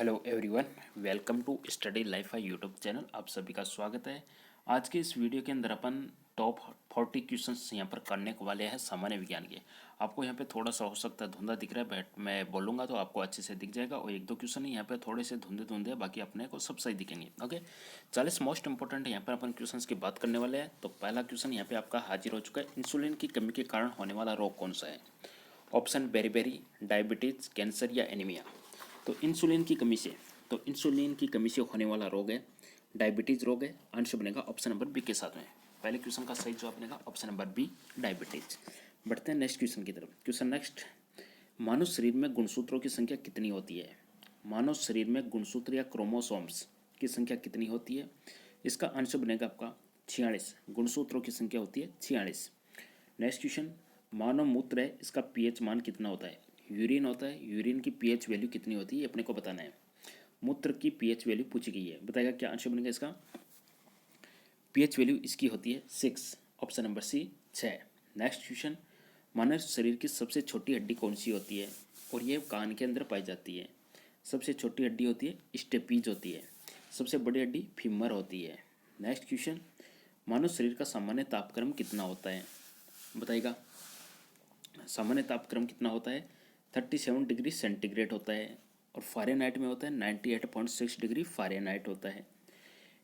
Hello everyone, welcome to study life YouTube channel. आप सभी का स्वागत है। आज के इस वीडियो के अंदर अपन टॉप 40 क्वेश्चंस यहाँ पर करने को वाले हैं सामान्य विज्ञान के। आपको यहाँ पे थोड़ा सा हो सकता है धुंधा दिख रहा है, बट मैं बोलूँगा तो आपको अच्छे से दिख जाएगा। और एक दो क्वेश्चन यहाँ पे थोड़े से धुंधे धुंधे, बाकी अपने को सब सही दिखेंगे। ओके, 40 मोस्ट इंपॉर्टेंट यहाँ पर अपन क्वेश्चन की बात करने वाले हैं। तो पहला क्वेश्चन यहाँ पे आपका हाजिर हो चुका है। इंसुलिन की कमी के कारण होने वाला रोग कौन सा है? ऑप्शन बेरीबेरी, डायबिटीज, कैंसर या एनीमिया। तो इंसुलिन की कमी से होने वाला रोग है डायबिटीज रोग है। आंसर बनेगा ऑप्शन नंबर बी के साथ में। पहले क्वेश्चन का सही जवाब बनेगा ऑप्शन नंबर बी, डायबिटीज। बढ़ते हैं नेक्स्ट क्वेश्चन की तरफ। क्वेश्चन नेक्स्ट, मानव शरीर में गुणसूत्रों की संख्या कितनी होती है? मानव शरीर में गुणसूत्र या क्रोमोसोम्स की संख्या कितनी होती है? इसका आंसर बनेगा आपका 46। गुणसूत्रों की संख्या होती है 46। नेक्स्ट क्वेश्चन, मानव मूत्र है, इसका पीएच मान कितना होता है? यूरिन होता है, यूरिन की पीएच वैल्यू कितनी होती है ये अपने को बताना है। मूत्र की पीएच वैल्यू पूछी गई है, बताएगा क्या आंसर बनेगा इसका? पीएच वैल्यू इसकी होती है 6, option number C 6। Next question, मानव शरीर की सबसे छोटी हड्डी कौन सी होती है? और ये कान के अंदर पाई जाती है। सबसे छोटी हड्डी होती है स्टेपीज होती है। सबसे बड़ी हड्डी फीमर होती है। नेक्स्ट क्वेश्चन, मानव शरीर का सामान्य तापक्रम कितना होता है? बताइएगा। सामान्य तापक्रम कितना होता है? 37 डिग्री सेंटीग्रेड होता है। और फ़ारेनहाइट में होता है 98.6 डिग्री फ़ारेनहाइट होता है।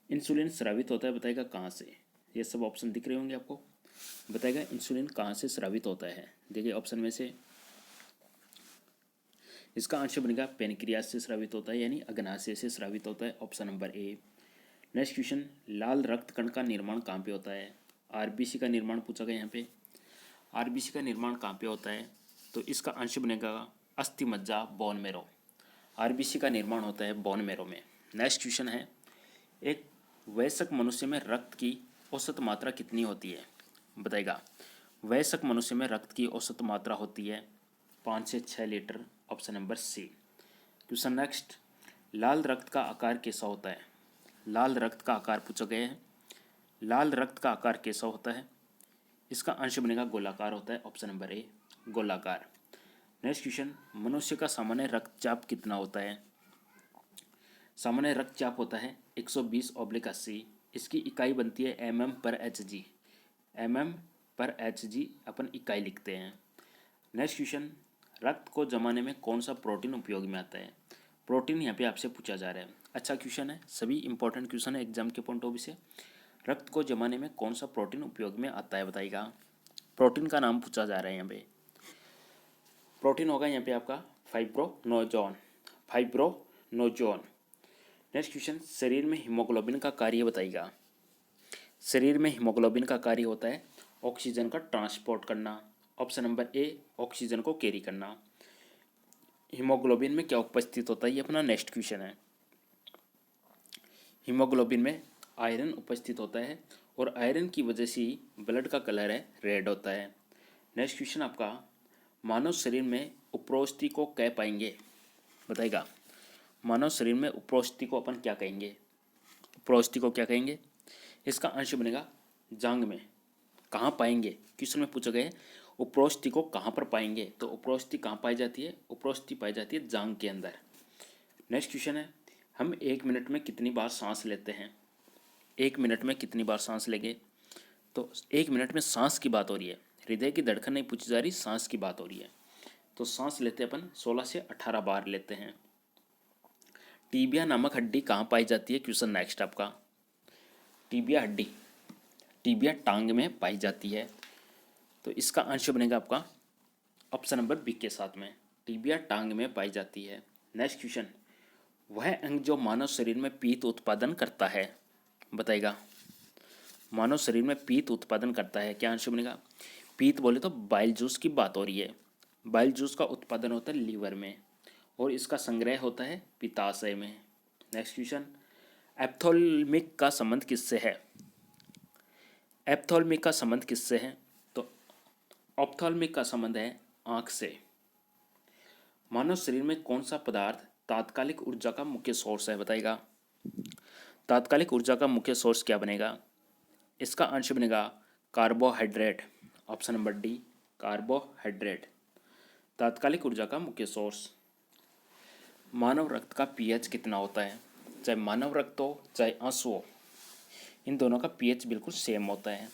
इंसुलिन स्रावित होता है, बताएगा कहाँ से? ये सब ऑप्शन दिख रहे होंगे आपको। बताएगा इंसुलिन कहाँ से स्रावित होता है। देखिए ऑप्शन में से इसका आंसर बनेगा पेनक्रियास से स्रावित होता है, यानी अग्नाशय से स्रावित होता है, option number A. Next question, लाल रक्त कण का निर्माण कहाँ पे होता है? आरबीसी का निर्माण पूछा गया यहाँ पे। आरबीसी का निर्माण कहाँ पे होता है? तो इसका आंसर बनेगा अस्थि मज्जा, बोन मेरो। आरबीसी का निर्माण होता है बोन मेरो में। नेक्स्ट क्वेश्चन है, एक वयस्क मनुष्य में रक्त की औसत मात्रा कितनी होती है? बताएगा। वयस्क मनुष्य में रक्त की औसत मात्रा होती है 5 से 6 litre, option number C. Question next, लाल रक्त का आकार कैसा होता है? लाल रक्त का आकार पूछा गया है। लाल रक्त का आकार कैसा होता है? इसका आंसर बनेगा गोलाकार होता है, ऑप्शन नंबर ए, गोलाकार। नेक्स्ट क्वेश्चन, मनुष्य का सामान्य रक्तचाप कितना होता है? सामान्य रक्तचाप होता है 120/80। इसकी इकाई बनती है mm/Hg। mm/Hg अपन इकाई लिखते हैं। नेक्स्ट क्वेश्चन, रक्त को जमाने में कौन सा प्रोटीन उपयोग में आता है? प्रोटीन यहाँ पे आपसे पूछा जा रहा है। अच्छा क्वेश्चन है, सभी इंपॉर्टेंट क्वेश्चन है एग्जाम के पॉइंट ऑफ व्यू से। रक्त को जमाने में कौन सा प्रोटीन उपयोग में आता है, बताइएगा। प्रोटीन का नाम पूछा जा रहा है यहाँ पे। प्रोटीन होगा यहाँ पे आपका फाइब्रोनोजोन। फाइब्रोनोजोन। नेक्स्ट क्वेश्चन, शरीर में हीमोग्लोबिन का कार्य बताइएगा। शरीर में हीमोग्लोबिन का कार्य होता है ऑक्सीजन का ट्रांसपोर्ट करना, ऑप्शन नंबर ए, ऑक्सीजन को कैरी करना। हीमोग्लोबिन में क्या उपस्थित होता है, ये अपना नेक्स्ट क्वेश्चन है। हीमोग्लोबिन में आयरन उपस्थित होता है, और आयरन की वजह से ही ब्लड का कलर है रेड होता है। नेक्स्ट क्वेश्चन आपका, मानव शरीर में उपरोष्ठी को क्या पाएंगे? बताइएगा। मानव शरीर में उपरोष्ठी को अपन क्या कहेंगे? उपरोष्ठी को क्या कहेंगे? इसका आंसर बनेगा जांग में। कहाँ पाएंगे? क्वेश्चन में पूछा गया है उपरोष्ठी को कहाँ पर पाएंगे, तो उपरोष्ठी कहाँ पाई जाती है? उपरोष्ठी पाई जाती है जांग के अंदर। नेक्स्ट क्वेश्चन है, हम 1 मिनट में कितनी बार सांस लेते हैं? 1 मिनट में कितनी बार सांस लेंगे? तो 1 मिनट में सांस की बात हो रही है, हृदय की धड़कन नहीं पूछी जा रही, सांस की बात हो रही है। तो सांस लेते अपन 16 से 18 बार लेते हैं। टीबिया नामक हड्डी कहाँ पाई जाती है? क्वेश्चन नेक्स्ट आपका। टीबिया हड्डी, टीबिया टांग में पाई जाती है। तो इसका आंसर बनेगा आपका ऑप्शन नंबर बी के साथ में, टीबिया टांग में पाई जाती है। नेक्स्ट क्वेश्चन, वह अंग जो मानव शरीर में पीत उत्पादन करता है, बताइएगा। मानव शरीर में पीत उत्पादन करता है, क्या आंसर बनेगा? पीत बोले तो बाइल जूस की बात हो रही है। बाइल जूस का उत्पादन होता है लीवर में, और इसका संग्रह होता है पित्ताशय में। नेक्स्ट क्वेश्चन, एप्थोल्मिक का संबंध किससे है? एप्थोल्मिक का संबंध किससे है? तो ऑप्थोल्मिक का संबंध है आँख से। मानव शरीर में कौन सा पदार्थ तात्कालिक ऊर्जा का मुख्य सोर्स है, बताइएगा। तात्कालिक ऊर्जा का मुख्य सोर्स क्या बनेगा? इसका आंसर बनेगा carbohydrate, option number D, carbohydrate. तात्कालिक ऊर्जा का मुख्य सोर्स। मानव रक्त का पीएच कितना होता है? चाहे मानव रक्त हो चाहे आंसू हो, इन दोनों का पीएच बिल्कुल सेम होता है।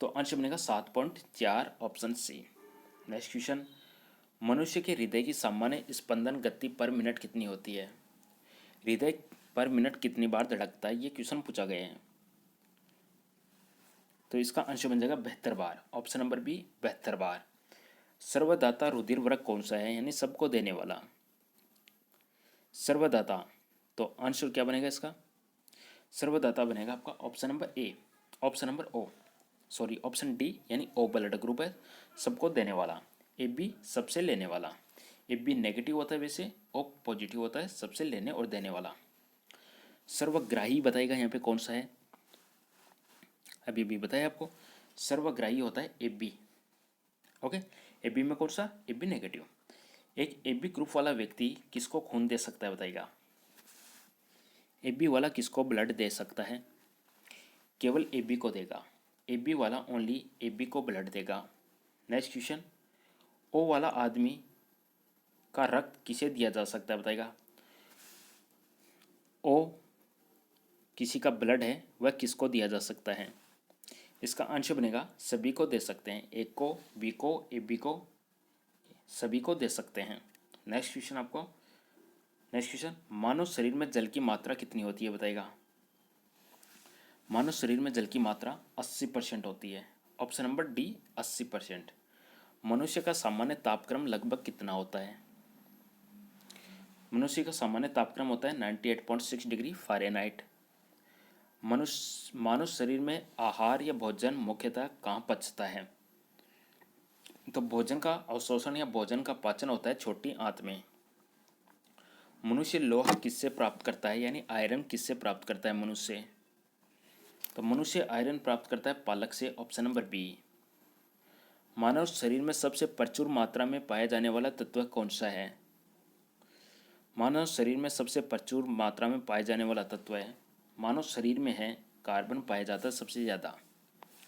तो आंसर बनेगा 7.4 ऑप्शन सी। नेक्स्ट क्वेश्चन, मनुष्य के हृदय की सामान्य स्पंदन गति पर मिनट कितनी होती है? हृदय पर मिनट कितनी बार धड़कता है, ये क्वेश्चन पूछा गया है। तो इसका आंसर बन जाएगा 72 बार। ऑप्शन नंबर बी 72 बार। सर्वदाता रुधिर वर्ग कौन सा है, यानी सबको देने वाला? सर्वदाता, तो आंसर क्या बनेगा इसका? सर्वदाता बनेगा आपका option number A, option number O, sorry option D, यानी ओ ब्लड ग्रुप है, सबको देने वाला। ए बी सबसे लेने वाला। ए बी नेगेटिव होता है वैसे, ओ पॉजिटिव होता है, सबसे लेने और देने वाला। सर्वग्राही बताएगा यहाँ पे कौन सा है, अभी भी बताया आपको। सर्वग्राही होता है A B. Okay, A B में कौन सा? A B negative. एक ए बी ग्रुप वाला व्यक्ति किसको खून दे सकता है बताइएगा? ए बी वाला किसको ब्लड दे सकता है? केवल ए बी को देगा। ए बी वाला ओनली ए बी को ब्लड देगा। नेक्स्ट क्वेश्चन, ओ वाला आदमी का रक्त किसे दिया जा सकता है बताएगा? ओ किसी का ब्लड है, वह किसको दिया जा सकता है? इसका आंसर बनेगा सभी को दे सकते हैं। ए को, बी को, ए बी को, सभी को दे सकते हैं। नेक्स्ट क्वेश्चन आपको, नेक्स्ट क्वेश्चन, मानव शरीर में जल की मात्रा कितनी होती है बताएगा? मानव शरीर में जल की मात्रा 80% होती है। Option number D 80%। मनुष्य का सामान्य तापक्रम लगभग कितना होता है? मनुष्य का सामान्य तापक्रम होता है 98.6 डिग्री फ़ारेनहाइट। मानव शरीर में आहार या भोजन मुख्यतः कहाँ पचता है? तो भोजन का अवशोषण या भोजन का पाचन होता है छोटी आंत में। मनुष्य लोहा किससे प्राप्त करता है, यानी आयरन किससे प्राप्त करता है मनुष्य? तो मनुष्य आयरन प्राप्त करता है पालक से। Option number B. मानव शरीर में सबसे प्रचुर मात्रा में पाया जाने वाला तत्व कौन सा है? मानव शरीर में सबसे प्रचुर मात्रा में पाया जाने वाला तत्व है, मानव शरीर में है कार्बन पाया जाता है सबसे ज़्यादा,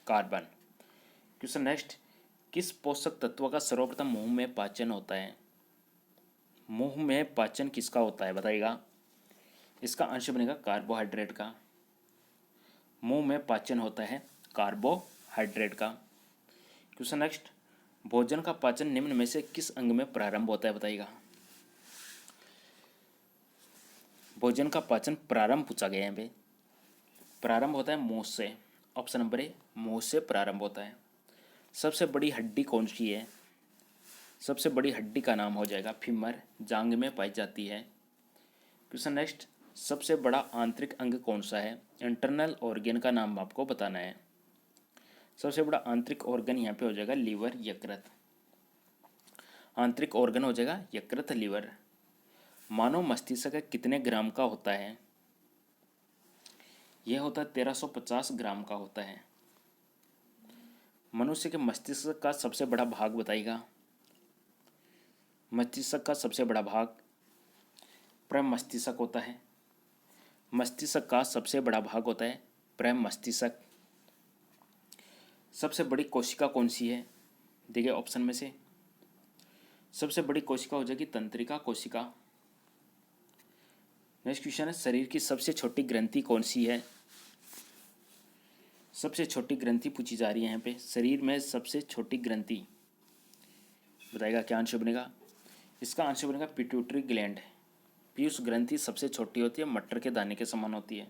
कार्बन। क्वेश्चन नेक्स्ट, किस पोषक तत्व का सर्वप्रथम मुंह में पाचन होता है? मुंह में पाचन किसका होता है बताइएगा? इसका आंसर बनेगा कार्बोहाइड्रेट का। मुंह में पाचन होता है कार्बोहाइड्रेट का। क्वेश्चन नेक्स्ट, भोजन का पाचन निम्न में से किस अंग में प्रारंभ होता है बताइएगा? भोजन का पाचन प्रारंभ पूछा गया है यहाँ पे। प्रारंभ होता है मुंह से। ऑप्शन नंबर ए, मुंह से प्रारंभ होता है। सबसे बड़ी हड्डी कौन सी है? सबसे बड़ी हड्डी का नाम हो जाएगा फीमर, जांघ में पाई जाती है। क्वेश्चन नेक्स्ट, सबसे बड़ा आंतरिक अंग कौन सा है? इंटरनल ऑर्गन का नाम आपको बताना है। सबसे बड़ा आंतरिक ऑर्गन यहाँ पे हो जाएगा लीवर, यकृत। आंतरिक ऑर्गन हो जाएगा यकृत, लीवर। मानव मस्तिष्क कितने ग्राम का होता है? यह होता है 1350 ग्राम का होता है। मनुष्य के मस्तिष्क का सबसे बड़ा भाग बताइएगा? मस्तिष्क का सबसे बड़ा भाग प्रमस्तिष्क होता है। मस्तिष्क का सबसे बड़ा भाग होता है प्रमस्तिष्क। सबसे बड़ी कोशिका कौन सी है? देखिए ऑप्शन में से सबसे बड़ी कोशिका हो जाएगी तंत्रिका कोशिका। नेक्स्ट क्वेश्चन है, शरीर की सबसे छोटी ग्रंथि कौन सी है? सबसे छोटी ग्रंथि पूछी जा रही है यहाँ पे। शरीर में सबसे छोटी ग्रंथि बताएगा, क्या आंसर बनेगा? इसका आंसर बनेगा पिट्यूटरी ग्लैंड। पीयूष ग्रंथि सबसे छोटी होती है, मटर के दाने के समान होती है।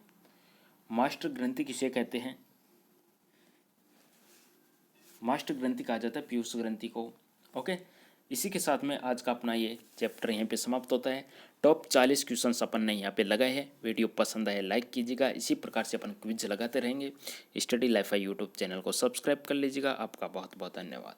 मास्टर ग्रंथि किसे कहते हैं? मास्टर ग्रंथि कहा जाता है पीयूष ग्रंथि को। ओके, इसी के साथ में आज का अपना ये चैप्टर यहीं पे समाप्त होता है। टॉप 40 क्वेश्चंस अपन ने यहाँ पे लगाए हैं। वीडियो पसंद आए लाइक कीजिएगा। इसी प्रकार से अपन क्विज लगाते रहेंगे। स्टडी लाइफ यूट्यूब चैनल को सब्सक्राइब कर लीजिएगा। आपका बहुत बहुत धन्यवाद।